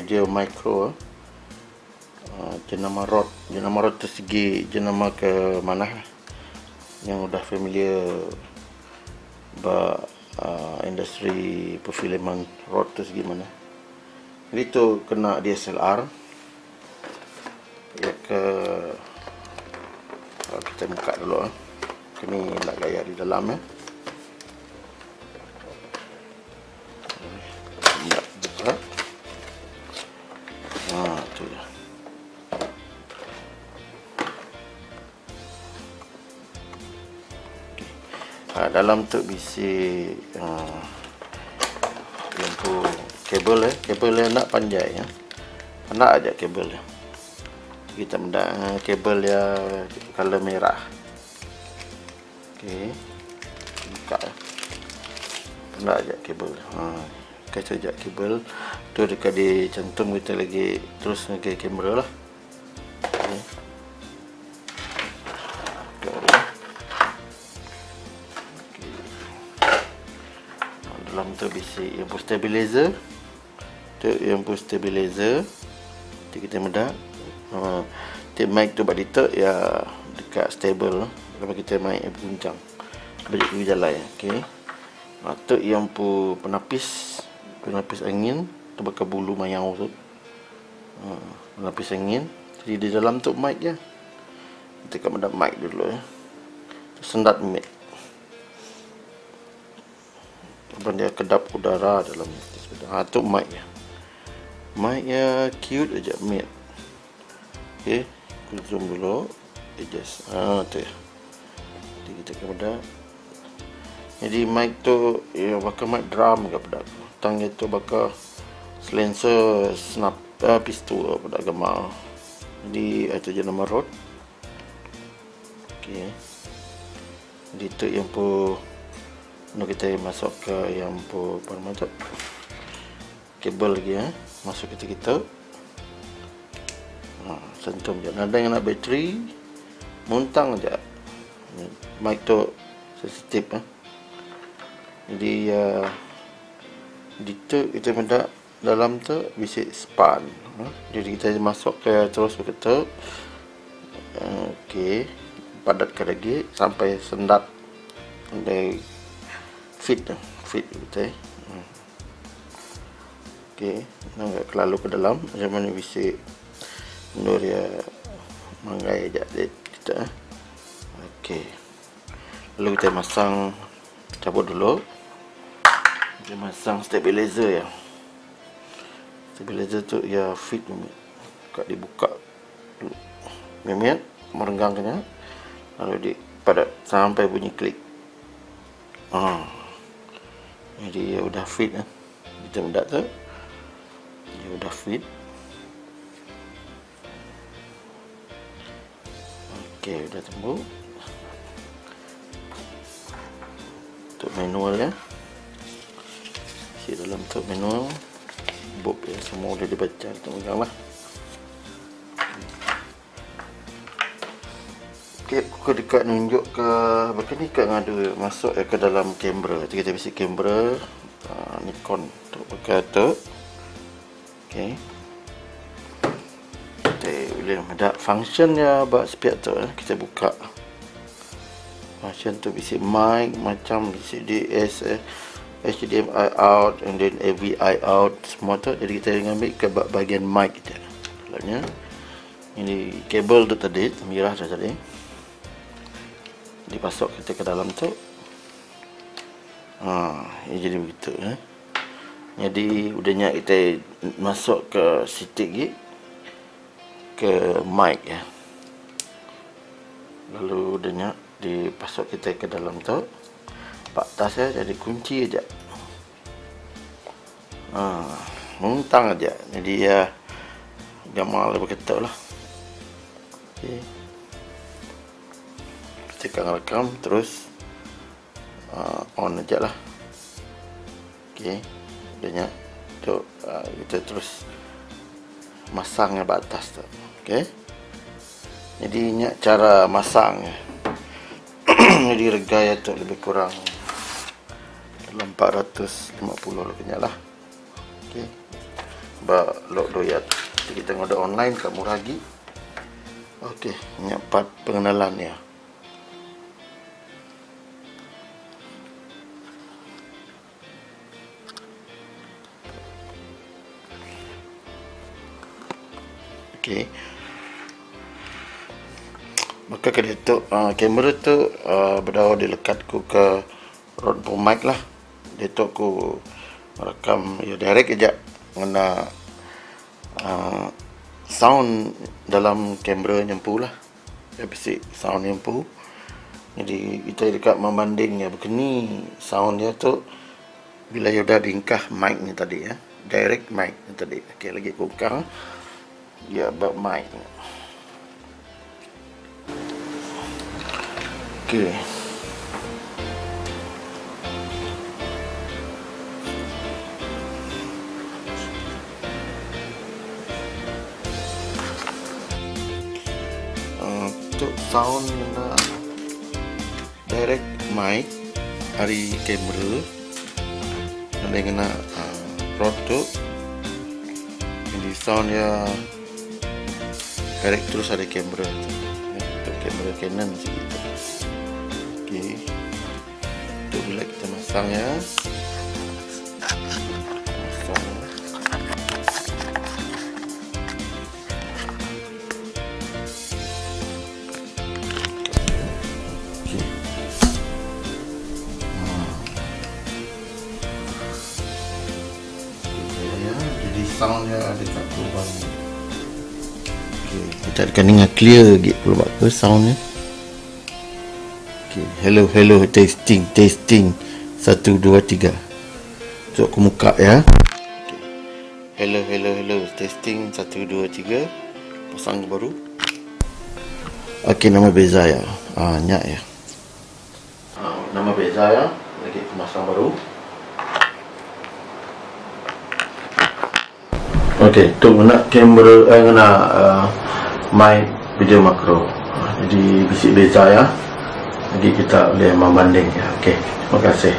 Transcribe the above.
dia micro, jenama rod tersegi, jenama ke mana yang udah familiar industri perfilman rod tersegi mana. Jadi tu kena DSLR ya ke, kita buka dulu ini nak gaya di dalam ya. Nak buka. Tu je. Dalam tu bisi lampu kabel kabel yang nak panjang ya. Nak aja kabel ya. Kita mendak kabel ya color merah. Okey. Buka. Nak aja kabel. Kita ajak kabel tu dekat di cantum kita lagi terus ke kamera lah. Okay. Dalam tu bisi yang stabilizer. Tu yang stabilizer. Kita mendak. Tip mic tu bak ditek ya dekat stable. Lepas kita mic berguncang. Balik ke jalan ya. Okey. Tu yang penapis angin tu bakal bulu mayau tu. Penapis angin. Jadi di dalam tu mic ya. Kita akan mendak mic dulu ya. Sendat mic. Lepas dia kedap udara dalam tu mic ya. Mic ya cute aja mic. Okey, aku zoom dulu. Adjust. Tu ya. Jadi kita akan mendak. Jadi mic tu ya bakal mic drum ke pedak. Tang itu bakal silencer snap pistol pedak gemal. Jadi itu je nama rod. Okey. Jadi tu yang nak kita masuk ke yang apa nama tu? Kabel lagi ya. Masuk kita. Sentuh je. Ada yang nak bateri, muntang je. Mic tu sensitif Jadi di tu kita mendak dalam tu bisik span. Jadi kita masuk ke terus ke tu. Okey, padatkan lagi sampai sendat sampai fit kita. Okey, nak terlalu ke dalam macam mana bisik nur dia manggai aja kita. Okey. Lalu kita masang, cabut dulu. Kita masang stabilizer ya. Stabilizer tu ya fit kat dibuka dulu. Memet merenggangkannya. Lalu pada sampai bunyi klik. Jadi ya udah fit Kita mendak tu. Ya udah fit. Okey, udah tembus. Untuk manual ya. Isi dalam untuk manual. Bob ya, semua udah dibaca, kita peganglah. Okey, aku dekat nunjuk ke begini kan ada masuk ke dalam kamera. Kita bisi kamera Nikon tu pakai tu. Okey. Boleh ada function ya bak spiak tu kita buka. Function tu bisi mic macam bisi DS HDMI out and then AVI out semua tu. Jadi kita ambil ke bahagian mic je. Kalaunya ini kabel tu tadi merah dah tadi. Dipasok kita ke dalam tu. Ini jadi begitu Jadi udahnya kita masuk ke sitik gig ke mic ya. Lalu udahnya dipasok kita ke dalam tu. Pak tas ya, jadi kunci aja. Muntang aja. Jadi ya gamal begitu lah. Okey. Kita akan rekam terus on aja lah. Okey. Udahnya tu kita terus masangnya batas tu. Okey. Jadi ini cara masang. Jadi regaya tu lebih kurang dalam 450 lebihnya lah. Okey. ba lok doyat. Kita tengok ada online kat murah lagi. Okey, ini part pengenalan ya. Okey. Maka kada tu kamera tu berdawa dilekat ku ke rod mic lah. Dia tu aku rekam ya direct aja ngena sound dalam kamera nyempu lah. Dia besi sound nyempu. Jadi kita dekat membandingnya begini soundnya tu bila you dah ringkah mic ni tadi ya. Direct mic ni tadi. Okey, lagi kukang ya bab mic. Okey. Untuk sound direct mic dari kamera ada kena rod tu ini sound ya direct terus ada kamera tu. Untuk kamera Canon segitu. Okey. Untuk bila kita masang ya. Masang. Okey. Ya, jadi soundnya ada kat lubang ni. Okey, kita akan dengar clear lagi pula ke soundnya. Hello, hello, testing, testing. 1, 2, 3. So aku buka ya. Okay. Hello, hello, hello, testing. 1, 2, 3. Pasang baru. Okey, nama beza ya. Nyak ya. Nama beza ya. Lagi aku pasang baru. Okey, tu guna kamera guna mic video makro. Jadi bisik beza ya. Jadi kita boleh membanding ya. Okey, terima kasih.